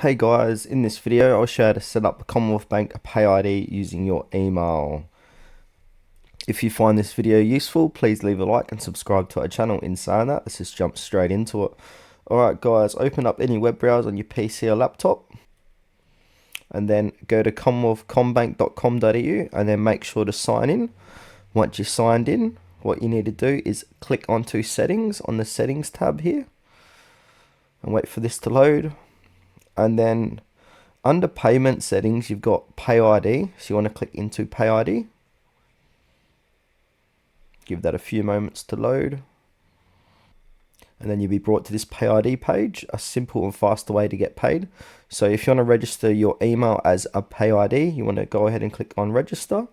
Hey guys, in this video I'll show you how to set up a Commonwealth Bank PayID using your email. If you find this video useful, please leave a like and subscribe to our channel. In saying that, let's just jump straight into it. Alright guys, open up any web browser on your PC or laptop and then go to commonwealthcombank.com.au and then make sure to sign in. Once you're signed in, what you need to do is click onto settings on the settings tab here and wait for this to load. And then under payment settings, you've got PayID. So you want to click into PayID. Give that a few moments to load. And then you'll be brought to this PayID page, a simple and faster way to get paid. So if you want to register your email as a PayID, you want to go ahead and click on register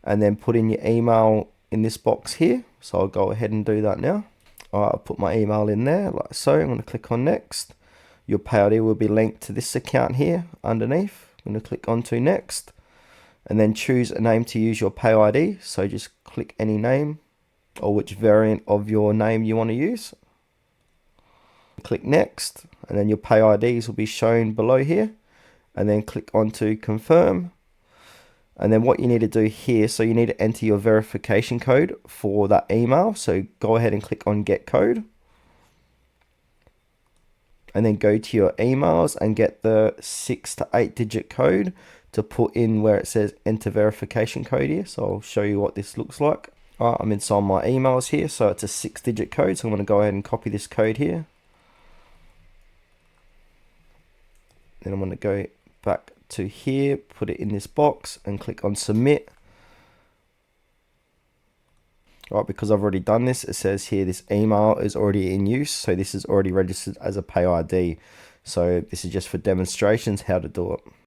and then put in your email in this box here. So I'll go ahead and do that now. Alright, I'll put my email in there like so. I'm going to click on next. Your PayID will be linked to this account here underneath. I'm going to click onto next and then choose a name to use your PayID. So just click any name or which variant of your name you want to use. Click next and then your PayIDs will be shown below here and then click onto confirm. And then what you need to do here, so you need to enter your verification code for that email. So go ahead and click on get code. And then go to your emails and get the 6 to 8 digit code to put in where it says enter verification code here. So I'll show you what this looks like. Alright, I'm inside my emails here, so it's a 6-digit code. So I'm going to go ahead and copy this code here. Then I'm going to go back to here, put it in this box and click on submit. Right, because I've already done this, it says here this email is already in use, so this is already registered as a PayID. So this is just for demonstrations how to do it.